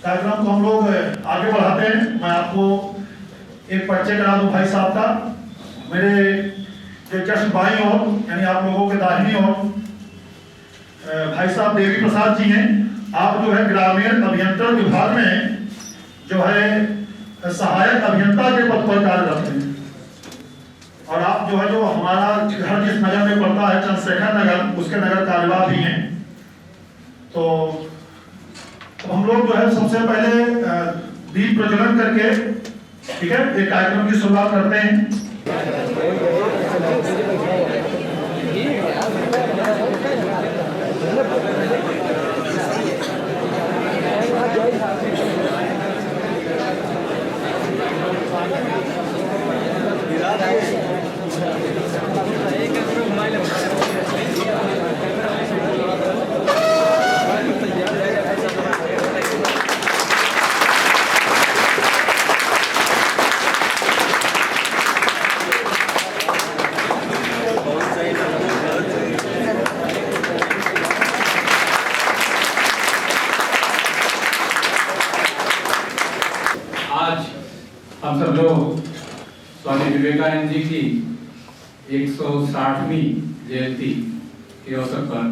कार्यक्रम को हम लोग आगे बढ़ाते हैं। मैं आपको एक परिचय करा दूं भाई साहब का। मेरे जो जस्ट बाईं ओर यानी आप लोगों के दाहिनी ओर भाई साहब देवी प्रसाद जी हैं। आप जो है ग्रामीण अभियंत्रण विभाग में जो है सहायक अभियंता के पद पर कार्यरत हैं। और आप जो है जो हमारा घर जिस नगर में पड़ता है चंद्रशेखर नगर, उसके नगर कार्यवाह भी हैं। तो हम लोग जो है सबसे पहले दीप प्रज्वलन करके ठीक है एक कार्यक्रम की शुरुआत करते हैं। हम सब लोग स्वामी विवेकानंद जी की 160वीं जयंती के अवसर पर,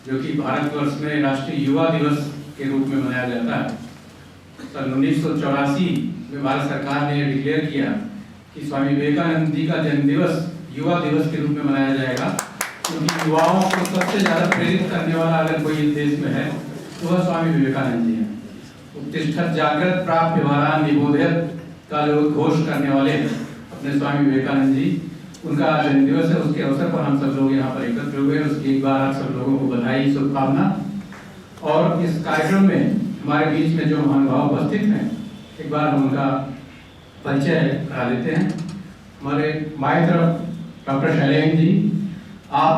जो कि भारतवर्ष में राष्ट्रीय युवा दिवस के रूप में मनाया जाता है, सन 1984 में भारत सरकार ने डिक्लेयर किया कि स्वामी विवेकानंद जी का जन्म दिवस युवा दिवस के रूप में मनाया जाएगा, क्योंकि युवाओं को सबसे ज़्यादा प्रेरित करने वाला अगर कोई देश में है तो वह स्वामी विवेकानंद जी हैं। उत्तिष्ठत जागृत प्राप्य वरान निबोधयत का जो घोष करने वाले अपने स्वामी विवेकानंद जी, उनका जन्म दिवस है। उसके अवसर पर हम सब लोग यहाँ पर एकत्र हुए। उसकी एक बार आप सब लोगों को बधाई, शुभकामना। और इस कार्यक्रम में हमारे बीच में जो महानुभाव उपस्थित हैं, एक बार हम उनका परिचय करा देते हैं। हमारे बाएं तरफ डॉक्टर शैलेंद्र जी, आप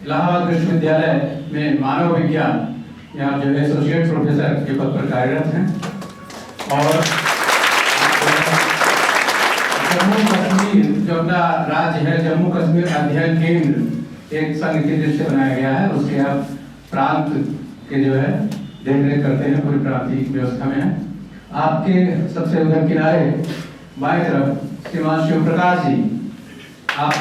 इलाहाबाद विश्वविद्यालय में मानव विज्ञान यहाँ जो है एसोसिएट प्रोफेसर के पद पर कार्यरत हैं। और जम्मू कश्मीर जो अपना राज्य है, जम्मू कश्मीर अध्ययन केंद्र एक संघ के दृष्टि बनाया गया है, उसके आप प्रांत के जो है देखरेख करते हैं, पूरी प्रांतीय व्यवस्था में है। आपके सबसे उधर किनारे बाएं तरफ श्रीमान शिव प्रकाश जी, आप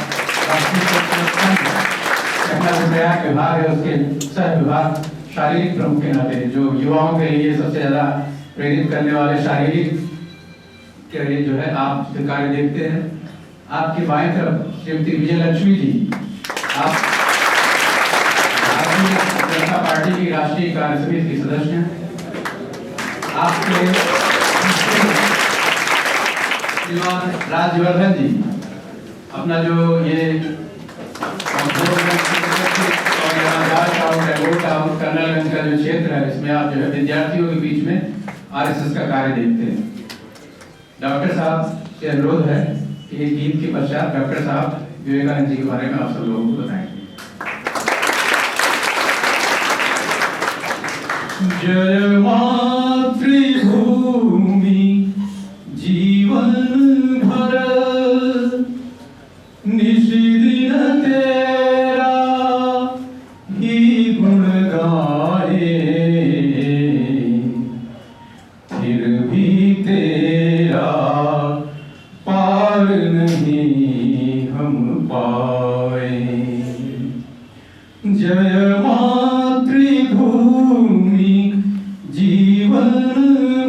प्रयाग विभाग है उसके सह विभाग शारीरिक प्रमुख के नाते, जो युवाओं के लिए सबसे ज्यादा प्रेरित करने वाले शारीरिक के लिए जो है आप कार्य देखते हैं। आपकी बाएं तरफ श्रीमती विजय लक्ष्मी जी, आप भारतीय जनता पार्टी की राष्ट्रीय कार्य समिति की सदस्य हैं। आपके श्रीमान राजवर्धन जी, अपना जो ये कर्नलगंज का जो क्षेत्र है, इसमें आप जो है विद्यार्थियों के बीच में आरएसएस का कार्य देखते हैं। डॉक्टर साहब से अनुरोध है कि एक गीत के पश्चात डॉक्टर साहब विवेकानंद जी के बारे में आप सब लोगों को बताएंगे। जय मातृभूमि जीवन भर निशिदिन तेरा ही गुण गाए, फिर भी तेरा पार नहीं हम पाए। जय मातृभूमि जीवन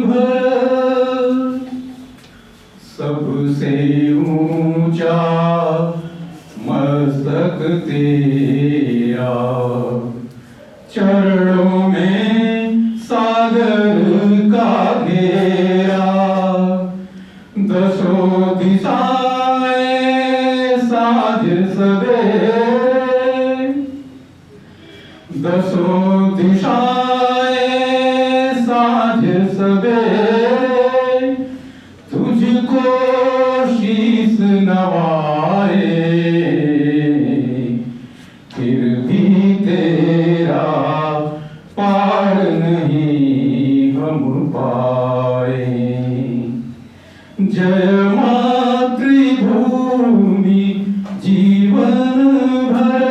भर, सबसे ऊंचा मस्तक तेरा, चरणों में सागर का घेरा, दसों दिशाएं साझ सवेरे, दसों दिशाएं साझ सवेरे, तुझको शीस नवाए, फिर भी तेरा पार नहीं हम पाए। जय मातृभूमि जीवन भर,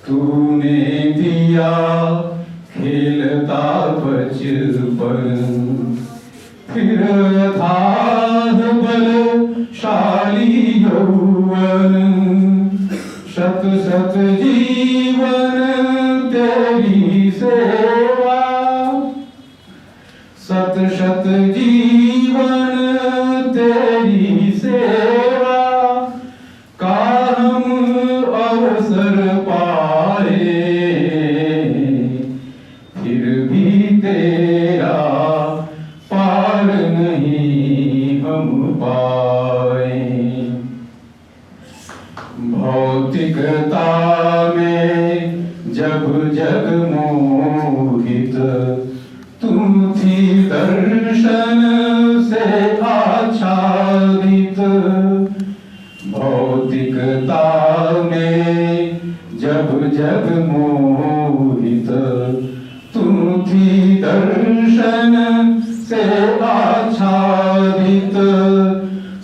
तूने दिया खेलता बचपन फिर अथाह बलशाली यौवन शत शत जीवन तेरी सेवा शत शत जीवन तेरी सेवा का हम अवसर पाए फिर भी तेरा पार नहीं हम पाए। भौतिकता में जब जग मोहित तुम थी दर्शन से आच्छादित। भौतिकता में जब जग मोहित तुम थी दर्शन से आच्छादित।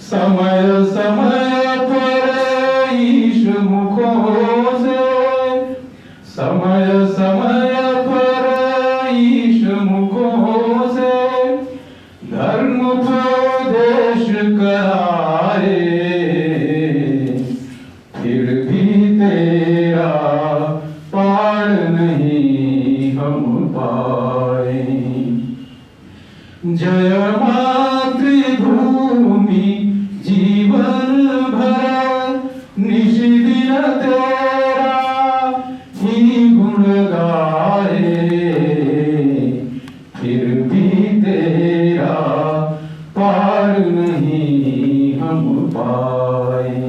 समय समय पर ईश मुखों से समय समय पर ईश मुखों से धर्म उपदेश कराए फिर भी तेरा पार नहीं हम पाए। जय मातृभूमि जीवन भर निज दिन तेरा ही गुण गाए फिर भी तेरा पार नहीं हम पाए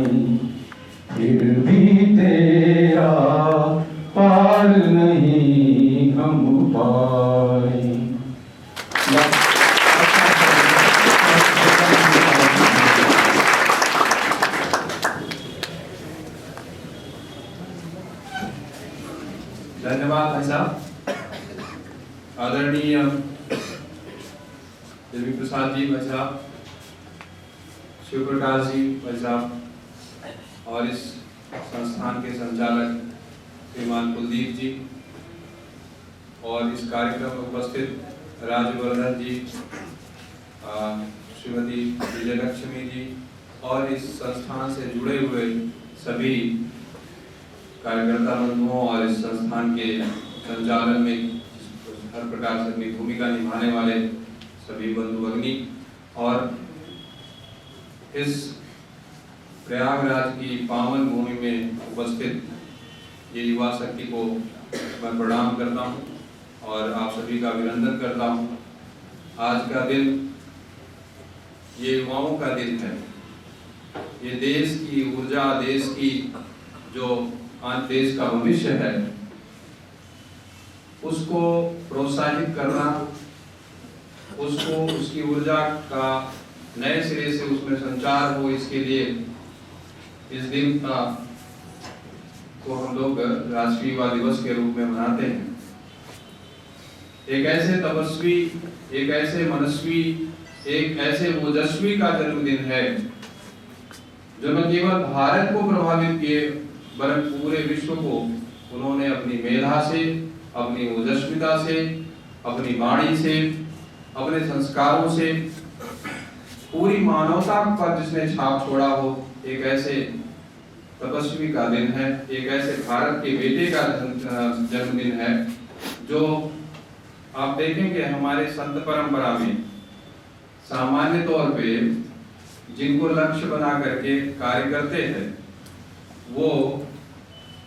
फिर भी तेरा पार नहीं हम पाए। धन्यवाद भाई साहब। आदरणीय देवी प्रसाद जी भाई साहब, शिव प्रकाश जी भाई साहब और इस संस्थान के संचालक श्रीमान कुलदीप जी और इस कार्यक्रम में उपस्थित राजवर्धन जी, श्रीमती विजयलक्ष्मी जी और इस संस्थान से जुड़े हुए सभी कार्यकर्ता बंधुओं और इस संस्थान के संचालन में हर प्रकार से अपनी भूमिका निभाने वाले सभी बंधु भगिनी और इस प्रयागराज की पावन भूमि में उपस्थित ये युवा शक्ति को मैं प्रणाम करता हूँ और आप सभी का अभिनंदन करता हूँ। आज का दिन ये युवाओं का दिन है। ये देश की ऊर्जा, देश की जो आज देश का भविष्य है उसको प्रोत्साहित करना, उसको उसकी ऊर्जा का नए सिरे से उसमें संचार हो, इसके लिए इस दिन का को हम लोग राष्ट्रीय युवा दिवस के रूप में मनाते हैं। एक ऐसे तपस्वी, एक ऐसे मनस्वी, एक ऐसे ओजस्वी का जन्मदिन है जो न केवल भारत को प्रभावित किए वरन पूरे विश्व को उन्होंने अपनी मेधा से, अपनी ओजस्विता से, अपनी वाणी से, अपने संस्कारों से पूरी मानवता पर जिसने छाप छोड़ा हो, एक ऐसे तपस्वी का दिन है, एक ऐसे भारत के बेटे का जन्मदिन है जो आप देखेंगे हमारे संत परंपरा में सामान्य तौर पे जिनको लक्ष्य बना करके कार्य करते हैं वो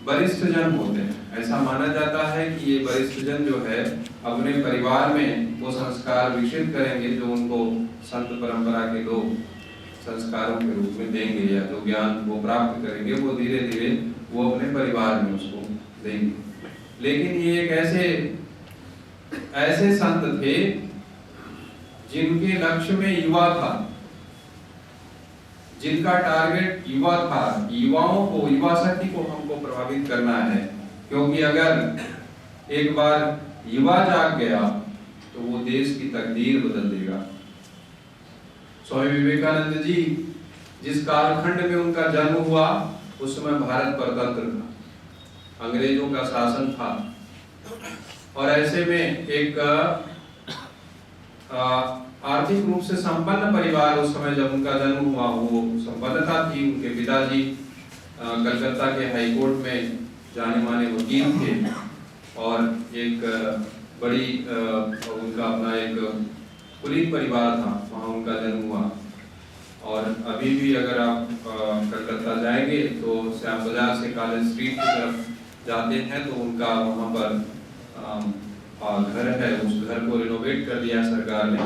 वरिष्ठ जन होते हैं। ऐसा माना जाता है कि ये वरिष्ठ जन जो है अपने परिवार में वो संस्कार विकसित करेंगे जो उनको संत परंपरा के लोग संस्कारों के रूप में देंगे या जो ज्ञान वो प्राप्त करेंगे वो धीरे धीरे वो अपने परिवार में उसको देंगे। लेकिन ये एक ऐसे संत थे जिनके लक्ष्य में युवा था, जिनका टारगेट युवा था। युवाओं को, युवा शक्ति को हमको प्रभावित करना है, क्योंकि अगर एक बार युवा जाग गया तो वो देश की तकदीर बदल देगा। स्वामी विवेकानंद जी जिस कालखंड में उनका जन्म हुआ उस समय भारत परतंत्र था, अंग्रेजों का शासन था और ऐसे में एक आर्थिक रूप से संपन्न परिवार, उस समय जब उनका जन्म हुआ वो संपन्नता थी। उनके पिताजी कलकत्ता के हाई कोर्ट में जाने माने वकील थे और एक बड़ी उनका अपना एक कुलीन परिवार था, वहाँ उनका जन्म हुआ। और अभी भी अगर आप कलकत्ता जाएंगे तो श्याम बाजार से कॉलेज स्ट्रीट की तरफ जाते हैं तो उनका वहाँ पर घर है, उस घर को रिनोवेट कर दिया सरकार ने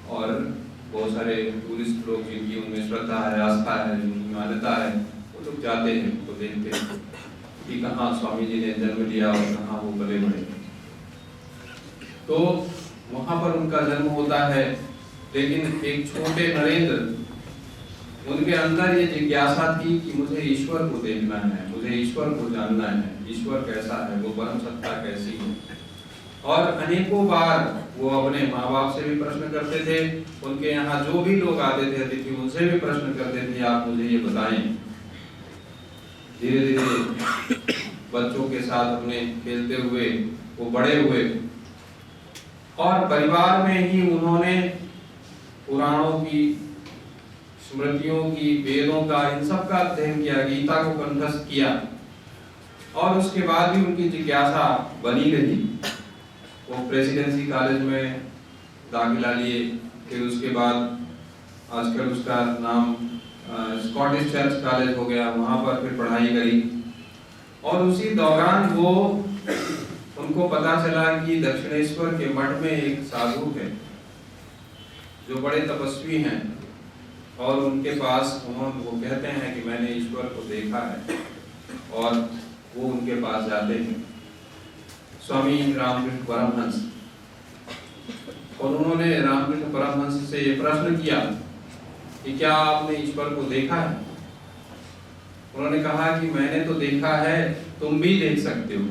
और बहुत सारे टूरिस्ट लोग जिनकी उनमें श्रद्धा है, आस्था है, जिनकी मान्यता है, वो लोग जाते हैं, उनको देखते हैं कि कहाँ स्वामी जी ने जन्म लिया और कहाँ वो पले बड़े। तो वहाँ पर उनका जन्म होता है। लेकिन एक छोटे नरेंद्र, उनके अंदर ये जिज्ञासा थी कि मुझे ईश्वर को देखना है, मुझे ईश्वर को जानना है, ईश्वर कैसा है, वो परम सत्ता कैसी है। और अनेकों बार वो अपने माँ बाप से भी प्रश्न करते थे, उनके यहाँ जो भी लोग आते थे अतिथि उनसे भी प्रश्न करते थे, आप मुझे ये बताएं। धीरे धीरे बच्चों के साथ अपने खेलते हुए वो बड़े हुए और परिवार में ही उन्होंने पुराणों की, स्मृतियों की, वेदों का, इन सब का अध्ययन किया, गीता को कंठस्थ किया और उसके बाद भी उनकी जिज्ञासा बनी रही। वो प्रेसिडेंसी कॉलेज में दाखिला लिए, फिर उसके बाद आजकल उसका नाम स्कॉटिश चर्च कॉलेज हो गया, वहाँ पर फिर पढ़ाई करी। और उसी दौरान वो उनको पता चला कि दक्षिणेश्वर के मठ में एक साधु है जो बड़े तपस्वी हैं और उनके पास वो कहते हैं कि मैंने ईश्वर को देखा है और वो उनके पास जाते हैं, स्वामी रामकृष्ण परमहंस। और उन्होंने रामकृष्ण परमहंस से ये प्रश्न किया कि क्या आपने ईश्वर को देखा है? उन्होंने कहा कि मैंने तो देखा है, तुम भी देख सकते हो।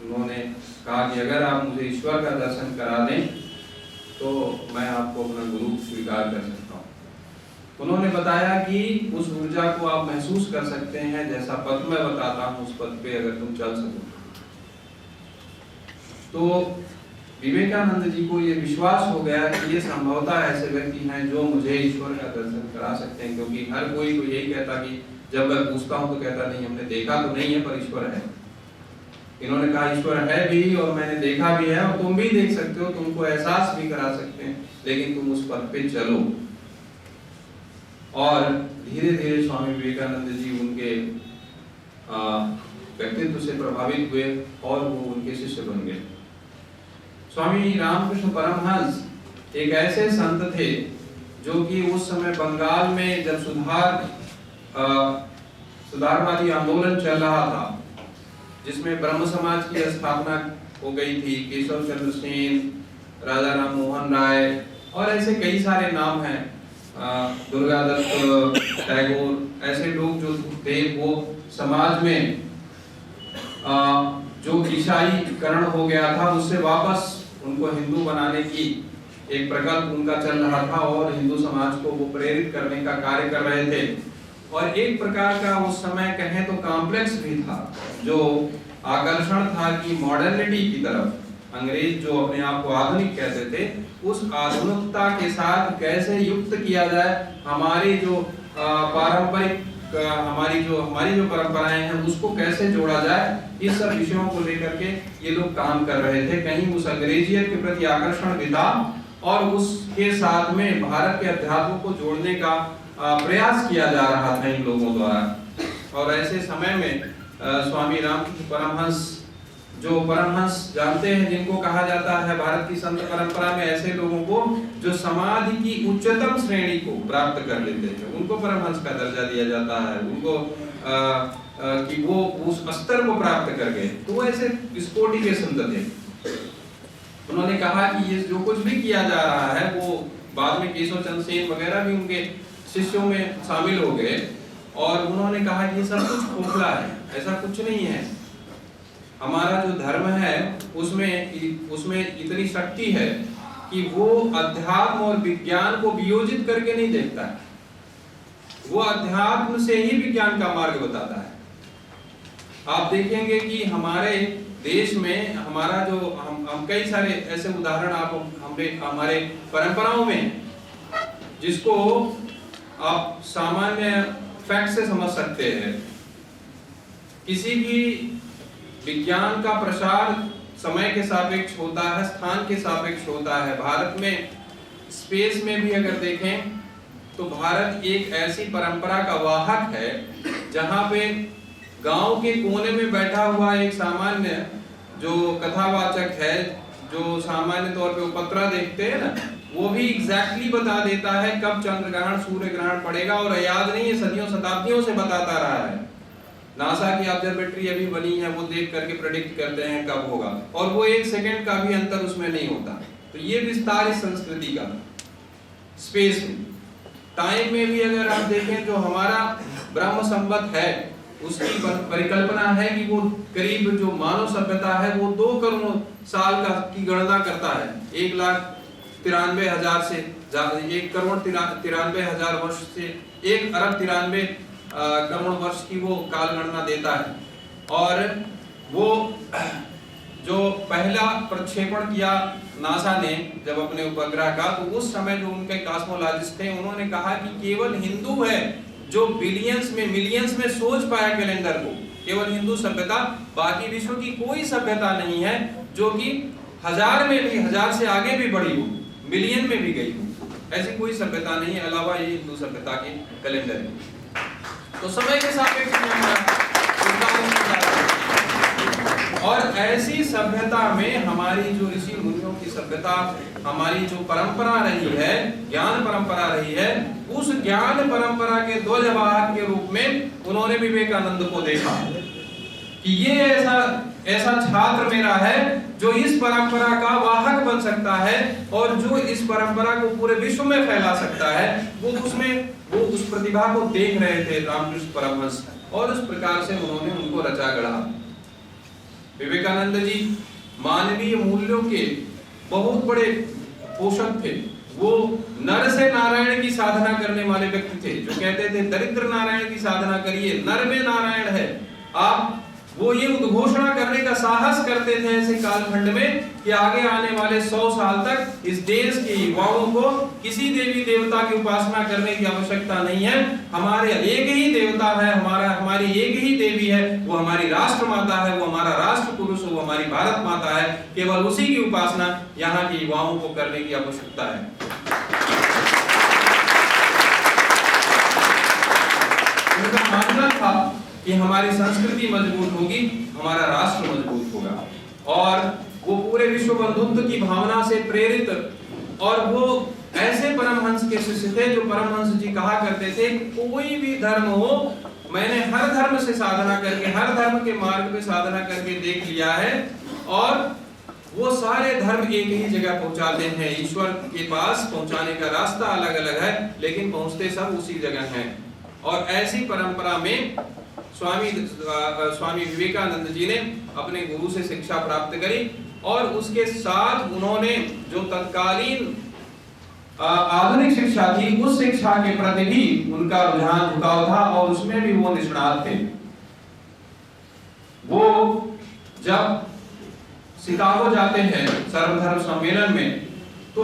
उन्होंने कहा कि अगर आप मुझे ईश्वर का दर्शन करा दें तो मैं आपको अपना गुरु स्वीकार कर सकता हूँ। उन्होंने बताया कि उस ऊर्जा को आप महसूस कर सकते हैं, जैसा पथ मैं बताता हूँ उस पथ पे अगर तुम चल सको। तो विवेकानंद जी को ये विश्वास हो गया कि ये संभवतः ऐसे व्यक्ति हैं जो मुझे ईश्वर का दर्शन करा सकते हैं, क्योंकि हर कोई तो यही कहता कि जब मैं पूछता हूँ तो कहता नहीं हमने देखा तो नहीं है पर ईश्वर है। इन्होंने कहा ईश्वर है भी और मैंने देखा भी है और तुम भी देख सकते हो, तुमको एहसास भी करा सकते हैं, लेकिन तुम उस पथ पे चलो। और धीरे धीरे स्वामी विवेकानंद जी उनके व्यक्तित्व से प्रभावित हुए और वो उनके शिष्य बन गए। स्वामी रामकृष्ण परमहंस एक ऐसे संत थे जो कि उस समय बंगाल में जब सुधारवादी आंदोलन चल रहा था, जिसमें ब्रह्म समाज की स्थापना हो गई थी, केशव चंद्र सेन, राजा राम मोहन राय और ऐसे कई सारे नाम हैं, दुर्गादत्त टैगोर, ऐसे लोग जो थे वो समाज में जो ईसाईकरण हो गया था उससे वापस उनको हिंदू बनाने की एक प्रकल्प उनका चल रहा था और हिंदू समाज को वो प्रेरित करने का कार्य कर रहे थे। और एक प्रकार का उस समय कहें तो कॉम्प्लेक्स भी था, जो आकर्षण था कि मॉडर्निटी की तरफ, अंग्रेज जो अपने आप को आधुनिक कहते थे, उस आधुनिकता के साथ कैसे युक्त किया जाए, हमारी जो पारंपरिक हमारी जो परंपराएं हैं उसको कैसे जोड़ा जाए, इस सब विषयों को लेकर के ये लोग काम कर रहे थे। कहीं उस अंग्रेजियत के प्रति आकर्षण भी था और उसके साथ में भारत के अध्यात्म को जोड़ने का प्रयास किया जा रहा था इन लोगों द्वारा। और ऐसे समय में स्वामी रामकृष्ण परमहंस, जो परमहंस जानते हैं जिनको कहा जाता है भारत की संत परंपरा में ऐसे लोगों को जो समाधि की उच्चतम श्रेणी को प्राप्त कर लेते हैं, उनको परमहंस का दर्जा दिया जाता है, उनको कि वो उस स्तर को प्राप्त कर गए, तो वो ऐसे इस कोटि के संत थे। उन्होंने कहा कि ये जो कुछ भी किया जा रहा है वो बाद में केशव चंद्र सेन वगैरह भी उनके शिष्यों में शामिल हो गए और उन्होंने कहा कि ये सब कुछ खोखला है, ऐसा कुछ नहीं है। हमारा जो धर्म है उसमें इतनी शक्ति है कि वो अध्यात्म और विज्ञान को वियोजित करके नहीं देखता है, वो अध्यात्म से ही विज्ञान का मार्ग बताता है। आप देखेंगे कि हमारे देश में हमारा जो हम कई सारे ऐसे उदाहरण हमारे परंपराओं में, जिसको आप सामान्य फैक्ट से समझ सकते हैं। किसी भी विज्ञान का प्रसार समय के सापेक्ष होता है, स्थान के सापेक्ष होता है। भारत में स्पेस में भी अगर देखें तो भारत एक ऐसी परंपरा का वाहक है जहां पे गांव के कोने में बैठा हुआ एक सामान्य जो कथावाचक है, जो सामान्य तौर पे उपद्रा देखते हैं ना, वो भी एग्जैक्टली बता देता है कब चंद्र ग्रहण सूर्य ग्रहण पड़ेगा, और याद नहीं है, सदियों शताब्दियों से बताता रहा है। नासा की ऑब्जर्वेटरी अभी बनी है, वो देख करके प्रेडिक्ट करते हैं कब होगा, और वो 1 सेकंड का भी अंतर उसमें नहीं होता। तो ये विस्तार इस संस्कृति का। स्पेस में, टाइम में भी अगर आप देखें जो हमारा ब्रह्म संवत है, उसकी परिकल्पना है कि वो करीब जो मानव सभ्यता है वो 2 करोड़ साल का की गणना करता है। 1,93,000 से 1,93,000 वर्ष से 1,93 करोड़ वर्ष की वो काल गणना देता है। और वो जो पहला प्रक्षेपण किया नासा ने जब अपने उपग्रह का, तो उस समय जो उनके कॉस्मोलॉजिस्ट थे उन्होंने कहा कि केवल हिंदू है जो बिलियंस में मिलियंस में सोच पाया कैलेंडर को, केवल हिंदू सभ्यता, बाकी विश्व की कोई सभ्यता नहीं है जो कि 1000 में भी 1000 से आगे भी बढ़ी हो, मिलियन में भी गई हो, ऐसी कोई सभ्यता नहीं है अलावा ये हिंदू सभ्यता के कैलेंडर में। तो समय के सापेक्ष और ऐसी सभ्यता में हमारी जो ऋषि मुनियों की सभ्यता, हमारी जो परंपरा रही है, ज्ञान परंपरा रही है, उस ज्ञान परंपरा के ध्वजवाहक के रूप में उन्होंने विवेकानंद को देखा कि ये ऐसा छात्र मेरा है जो इस परंपरा का वाहक बन सकता है और जो इस परंपरा को पूरे विश्व में फैला सकता है। वो उस प्रतिभा को देख रहे थे रामकृष्ण परमहंस, और उस प्रकार से उन्होंने उनको रचा गढ़ा। विवेकानंद जी मानवीय मूल्यों के बहुत बड़े पोषक थे। वो नर से नारायण की साधना करने वाले व्यक्ति थे, जो कहते थे दरिद्र नारायण की साधना करिए, नर में नारायण है आप। वो ये उद्घोषणा करने का साहस करते थे ऐसे कालखंड में कि आगे आने वाले 100 साल तक इस देश के युवाओं को किसी देवी देवता की उपासना करने की आवश्यकता नहीं है। हमारे एक ही देवता है, हमारी एक ही देवी है, वो हमारी राष्ट्र माता है, वो हमारा राष्ट्र पुरुष, वो हमारी भारत माता है। केवल उसी की उपासना यहाँ के युवाओं को करने की आवश्यकता है। उनका मानना था कि हमारी संस्कृति मजबूत होगी, हमारा राष्ट्र मजबूत होगा। और वो पूरे विश्व बंधुत्व की भावना से प्रेरित, और वो ऐसे परमहंस के शिष्य थे जो परमहंस जी कहा करते थे कोई भी धर्म हो, मैंने हर धर्म से साधना करके, हर धर्म के मार्ग पे साधना करके देख लिया है, और वो सारे धर्म एक ही जगह पहुंचाते हैं। ईश्वर के पास पहुंचाने का रास्ता अलग अलग है, लेकिन पहुंचते सब उसी जगह हैं। और ऐसी परंपरा में स्वामी विवेकानंद जी ने अपने गुरु से शिक्षा प्राप्त करी, और उसके साथ उन्होंने जो तत्कालीन आधुनिक शिक्षा थी, उस शिक्षा के प्रति भी उनका रुझान झुकाव था, और उसमें भी वो निष्णात थे। वो जब शिकागो जाते हैं सर्वधर्म सम्मेलन में, तो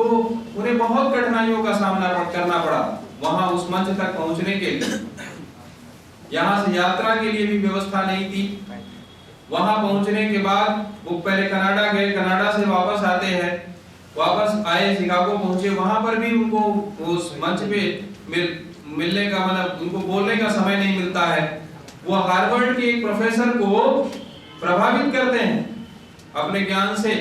उन्हें बहुत कठिनाइयों का सामना करना पड़ा वहां उस मंच तक पहुंचने के लिए। यहाँ से यात्रा के लिए भी व्यवस्था नहीं थी। वहां पहुंचने के बाद वो पहले कनाडा गए, कनाडा से वापस आते हैं, वापस आए, शिकागो पहुंचे, वहां पर भी उनको उस मंच पे मिलने का, मतलब उनको बोलने का समय नहीं मिलता है। वो हार्वर्ड के एक प्रोफेसर को प्रभावित करते हैं अपने ज्ञान से,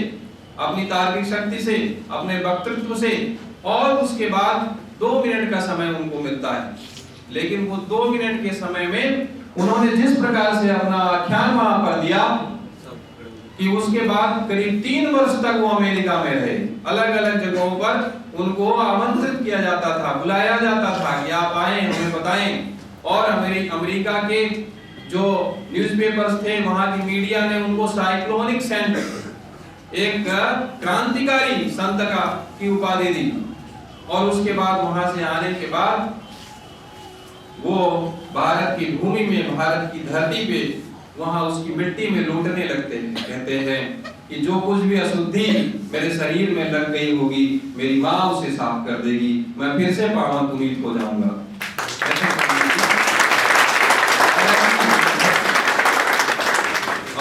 अपनी तार्किक शक्ति से, अपने वक्तृत्व से, और उसके बाद 2 मिनट का समय उनको मिलता है। लेकिन वो 2 मिनट के समय में उन्होंने जिस प्रकार से अपना आख्यान वहां पर दिया कि उसके बाद करीब 3 वर्ष तक वो अमेरिका में रहे। अलग अलग जगहों पर उनको आमंत्रित किया जाता था, बुलाया जाता था कि आप आए, हमें बताएं। और अमेरिका के जो न्यूज़पेपर्स थे, वहां की मीडिया ने उनको साइक्लोनिक सेंट, एक क्रांतिकारी संत की उपाधि दी। और उसके बाद वहां से आने के बाद वो भारत की भूमि में, भारत की धरती पे वहां उसकी मिट्टी में लौटने लगते हैं। कहते हैं कि जो कुछ भी अशुद्धि मेरे शरीर में लग गई होगी, मेरी माँ उसे साफ कर देगी, मैं फिर से पावन पुनीत हो जाऊंगा।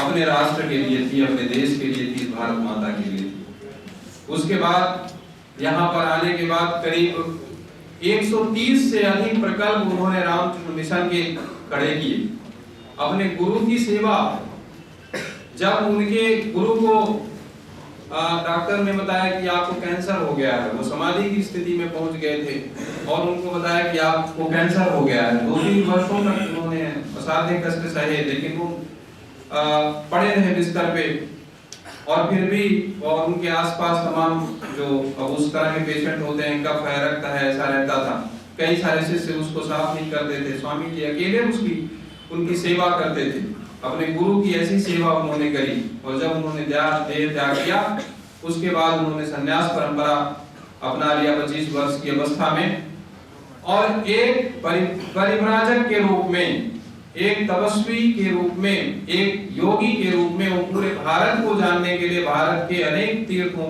अपने राष्ट्र के लिए थी, अपने देश के लिए थी, भारत माता के लिए थी। उसके बाद यहाँ पर आने के बाद करीब 130 से अधिक प्रकल्प उन्होंने रामकृष्ण मिशन के खड़े किए। अपने गुरु की सेवा, जब उनके गुरु को डॉक्टर ने बताया कि आपको कैंसर हो गया है, वो समाधि की स्थिति में पहुंच गए थे और उनको बताया कि आपको कैंसर हो गया है। 2-3 वर्षों तक उन्होंने असाध्य कष्ट सहे, लेकिन वो पड़े रहे बिस्तर पे। और फिर भी और उनके आसपास तमाम जो अब उस तरह के पेशेंट होते हैं, कफ है, रक्त है, ऐसा रहता था। कई सारे शिष्य उसको साफ नहीं करते थे, स्वामी जी अकेले उनकी सेवा करते थे। अपने गुरु की ऐसी सेवा उन्होंने करी और जब उन्होंने देह त्याग किया, उसके बाद उन्होंने संन्यास परंपरा अपना लिया 25 वर्ष की अवस्था में। और एक परिव्राजक के रूप में, एक तपस्वी के रूप में, एक योगी के रूप में वो पूरे भारत को जानने के लिए भारत के अनेक तीर्थों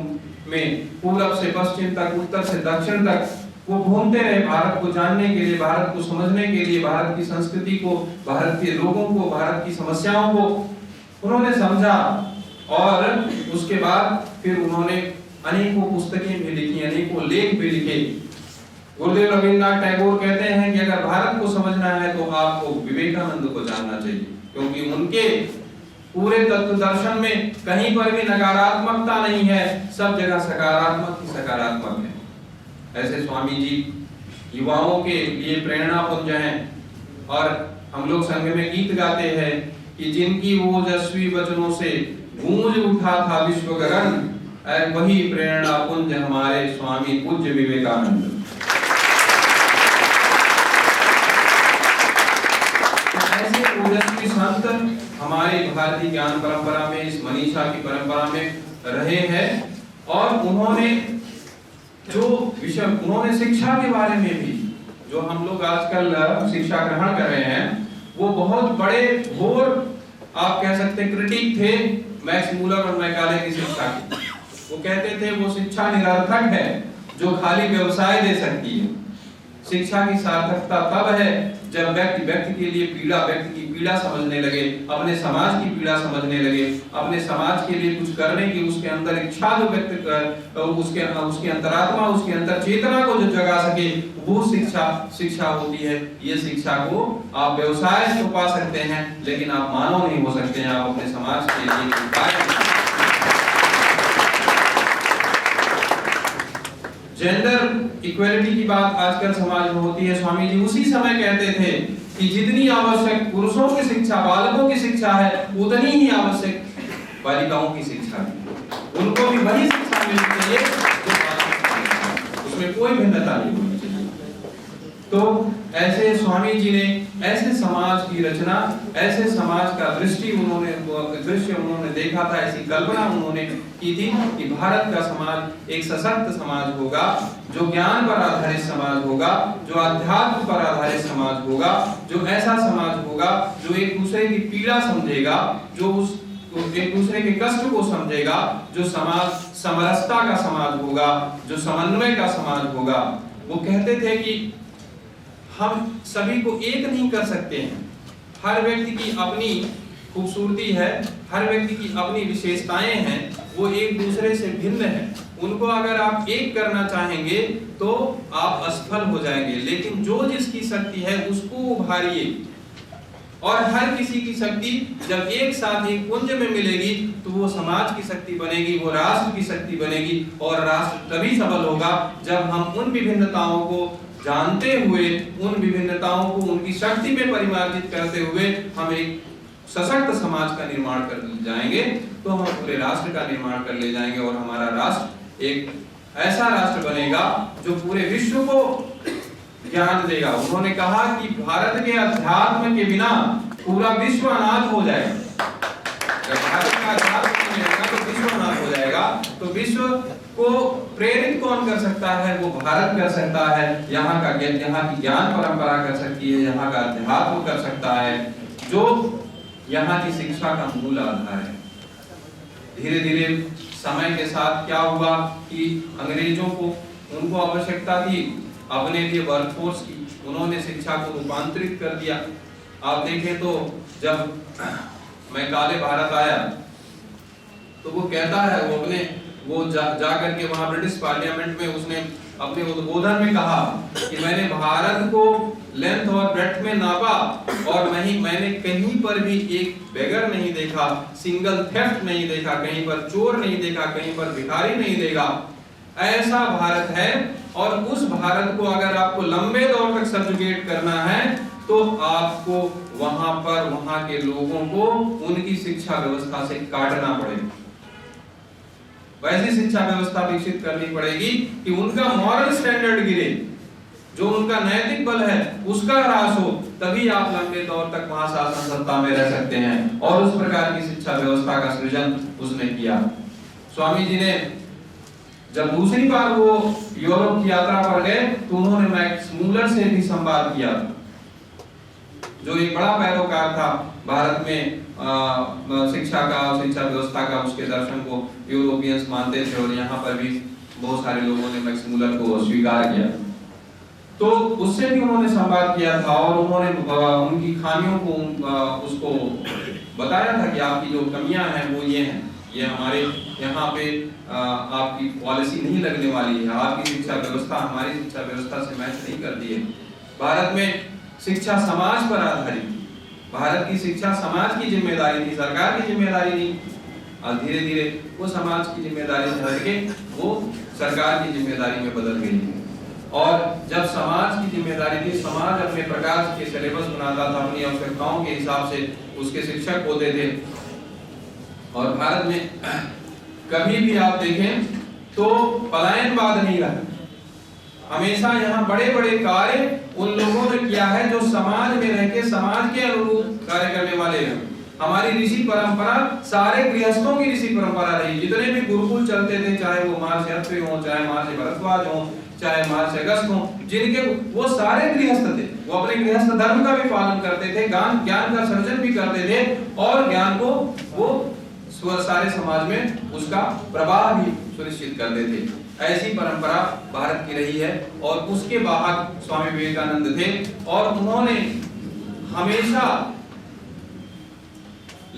में पूरब से पश्चिम तक, उत्तर से दक्षिण तक वो घूमते रहे, भारत को जानने के लिए, भारत को समझने के लिए, भारत की संस्कृति को, भारत के लोगों को, भारत की समस्याओं को उन्होंने समझा। और उसके बाद फिर उन्होंने अनेकों पुस्तकें भी लिखी, अनेकों लेख भी लिखे। गुरुदेव रविन्द्रनाथ टैगोर कहते हैं कि अगर भारत को समझना है तो आपको विवेकानंद को जानना चाहिए, क्योंकि उनके पूरे तत्व दर्शन में कहीं पर भी नकारात्मकता नहीं है, सब जगह सकारात्मक ही सकारात्मक है। ऐसे स्वामी जी युवाओं के लिए प्रेरणा पुंज हैं। और हम लोग संघ में गीत गाते हैं कि जिनकी ओजस्वी वचनों से गूंज उठा था विश्व गगन, वही प्रेरणा पुंज हमारे स्वामी पूज्य विवेकानंद। ऐसे ओजस्वी संत हमारे भारतीय ज्ञान परंपरा में, इस मनीषा की परंपरा में रहे हैं। और उन्होंने जो विषय, उन्होंने शिक्षा के बारे में भी, जो हम लोग आजकल शिक्षा ग्रहण कर रहे हैं, वो बहुत बड़े घोर आप कह सकते क्रिटिक थे मैक्स मूलर और मैकाले की शिक्षा की। वो कहते थे वो शिक्षा निरर्थक है जो खाली व्यवसाय दे सकती है। शिक्षा की सार्थकता तब है जब व्यक्ति के लिए पीड़ा, व्यक्ति की पीड़ा समझने लगे, अपने समाज की पीड़ा समझने लगे, अपने समाज के लिए कुछ करने की उसके अंदर इच्छा जो व्यक्त कर, उसके अंतरात्मा, उसके अंतर चेतना को जो जगा सके, वो शिक्षा होती है। ये शिक्षा को आप व्यवसाय से पा सकते हैं, लेकिन आप मानव नहीं हो सकते हैं। आप अपने समाज के लिए उपाय। जेंडर इक्वेलिटी की बात आजकल समाज में होती है। स्वामी जी उसी समय कहते थे कि जितनी आवश्यक पुरुषों की शिक्षा, बालकों की शिक्षा है, उतनी ही आवश्यक बालिकाओं की शिक्षा है। उनको भी वही शिक्षा मिलनी चाहिए जो बालकों, उसमें कोई भिन्नता नहीं होनी चाहिए। तो ऐसे स्वामी जी ने ऐसे समाज की रचना, ऐसे समाज का दृश्य उन्होंने देखा था, ऐसी कल्पना उन्होंने की थी कि भारत का समाज एक सशक्त समाज होगा, जो ज्ञान पर आधारित समाज होगा, जो अध्यात्म पर आधारित समाज होगा, जो ऐसा समाज होगा जो एक दूसरे की पीड़ा समझेगा, जो एक दूसरे के कष्ट को समझेगा, जो समाज समरसता का समाज होगा, जो समन्वय का समाज होगा। वो कहते थे कि हम सभी को एक नहीं कर सकते हैं, हर व्यक्ति की अपनी खूबसूरती है, हर व्यक्ति की अपनी विशेषताएं हैं, वो एक दूसरे से भिन्न है। उनको अगर आप एक करना चाहेंगे तो आप असफल हो जाएंगे, लेकिन जो जिसकी शक्ति है उसको उभारिए। और हर किसी की शक्ति जब एक साथ एक पुंज में मिलेगी तो वो समाज की शक्ति बनेगी, वो राष्ट्र की शक्ति बनेगी। और राष्ट्र तभी सबल होगा जब हम उन विभिन्नताओं को जानते हुए, उन विभिन्नताओं को उनकी शक्ति में परिमार्जित करते हुए हम एक सशक्त समाज का निर्माण कर जाएंगे, तो हम पूरे राष्ट्र का निर्माण कर ले जाएंगे और हमारा राष्ट्र एक ऐसा राष्ट्र बनेगा जो पूरे विश्व को ज्ञान देगा। उन्होंने कहा कि भारत के अध्यात्म के बिना पूरा विश्व अनाथ हो जाएगा। जब भारत का अध्यात्म नहीं रहेगा तो विश्व अनाथ हो जाएगा। तो विश्व को प्रेरित कौन कर सकता है? वो भारत कर सकता है। यहाँ की ज्ञान परंपरा कर सकती है, यहाँ का अध्यात्म कर सकता है। जो यहाँ की शिक्षा का मूल आधार है। धीरे धीरे समय के साथ क्या हुआ कि अंग्रेजों को उनको आवश्यकता थी अपने लिए वर्कफोर्स की, उन्होंने शिक्षा को रूपांतरित कर दिया। आप देखें तो जब मैं काले भारत आया तो वो कहता है वो जा करके वहां ब्रिटिश पार्लियामेंट में उसने अपने उद्बोधन में कहा कि मैंने भारत को लेंथ और ब्रेड्थ में नापा और मैंने कहीं पर भी एक बेगर नहीं देखा, सिंगल थेफ्ट नहीं देखा, कहीं पर चोर नहीं देखा, कहीं पर भिखारी नहीं देखा। ऐसा भारत है और उस भारत को अगर आपको लंबे दौर तक सब्जुगेट करना है तो आपको वहां के लोगों को उनकी शिक्षा व्यवस्था से काटना पड़ेगा। वैसी शिक्षा व्यवस्था विकसित करनी पड़ेगी कि उनका मॉरल स्टैंडर्ड गिरे, जो उनका नैतिक बल है उसका ह्रास हो, तभी आप लंबे दौर तक वहां शासन सत्ता में रह सकते हैं। और उस प्रकार की शिक्षा व्यवस्था का सृजन उसने किया। स्वामी जी ने जब दूसरी बार वो यूरोप की यात्रा पर गए तो उन्होंने मैक्स मूलर से भी संवाद किया, जो एक बड़ा पैरोकार था भारत में शिक्षा व्यवस्था का। उसके दर्शन को यूरोपियंस मानते थे और यहाँ पर भी बहुत सारे लोगों ने मैक्स मूलर को स्वीकार किया। तो उससे भी उन्होंने संवाद किया था और उन्होंने उनकी खामियों को उसको बताया था कि आपकी जो कमियां हैं वो ये हैं, ये हमारे यहाँ पे आपकी पॉलिसी नहीं लगने वाली है, आपकी शिक्षा व्यवस्था हमारी शिक्षा व्यवस्था से मैच नहीं करती है। भारत में शिक्षा समाज पर आधारित, भारत की शिक्षा समाज की जिम्मेदारी थी, सरकार की जिम्मेदारी नहीं। और धीरे धीरे वो समाज की जिम्मेदारी से हटके वो सरकार की जिम्मेदारी में बदल गई। और जब समाज की जिम्मेदारी थी, समाज अपने प्रकार के सिलेबस बनाता था, अपनी आवश्यकताओं के हिसाब से उसके शिक्षक होते थे। और भारत में कभी भी आप देखें तो पलायनवाद नहीं रहा, हमेशा यहाँ बड़े बड़े कार्य उन लोगों ने किया है जो समाज में रह के समाज के अनुरूप कार्य करने वाले हैं। हमारी ऋषि परंपरा सारे गृहस्थों की ऋषि परंपरा रही। जितने भी गुरुकुल चलते थे, चाहे वो महर्षि अत्रि हो, चाहे महर्षि भरद्वाज हो, चाहे महर्षि अगस्त्य हो, जिनके वो सारे गृहस्थ थे, वो अपने गृहस्थ धर्म का भी पालन करते थे, ज्ञान का सर्जन भी करते थे और ज्ञान को वो सारे समाज में उसका प्रवाह भी सुनिश्चित करते थे। ऐसी परंपरा भारत की रही है और उसके वाहक स्वामी विवेकानंद थे। और उन्होंने हमेशा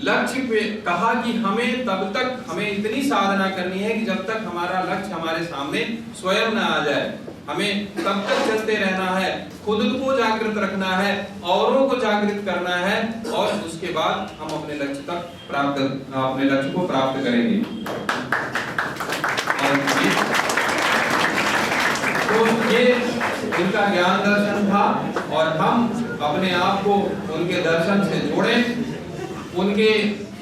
लक्ष्य पे कहा कि हमें इतनी साधना करनी है कि जब तक हमारा लक्ष्य हमारे सामने स्वयं न आ जाए, हमें तब तक चलते रहना है, खुद को जागृत रखना है, औरों को जागृत करना है और उसके बाद हम अपने लक्ष्य को प्राप्त करेंगे। तो ये उनका ज्ञान दर्शन था और हम अपने आप को उनके दर्शन से जोड़ें, उनके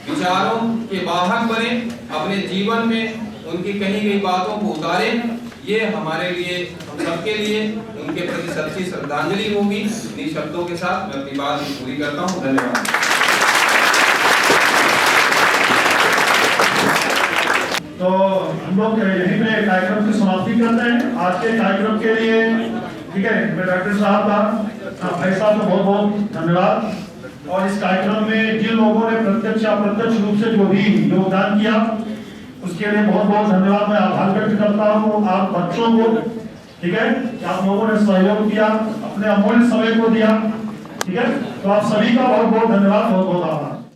विचारों के वाहक बने, अपने जीवन में उनकी कही गई बातों को उतारें। ये हमारे लिए, हम सबके लिए उनके प्रति सच्ची श्रद्धांजलि होगी। इन्हीं शब्दों के साथ मैं अपनी बात पूरी करता हूँ। धन्यवाद। तो हम लोग यहीं पे कार्यक्रम की समाप्ति करते हैं। आज के कार्यक्रम के लिए ठीक है, मैं डॉक्टर साहब का, भाई साहब का बहुत बहुत धन्यवाद। और इस कार्यक्रम में जिन लोगों ने प्रत्यक्ष या अप्रत्यक्ष रूप से जो भी योगदान किया उसके लिए बहुत बहुत धन्यवाद। मैं आभार व्यक्त करता हूँ आप बच्चों को, ठीक है, कि आप लोगों ने सहयोग दिया, अपने अमूल्य समय को दिया, ठीक है। तो आप सभी का बहुत बहुत धन्यवाद, बहुत बहुत आभार।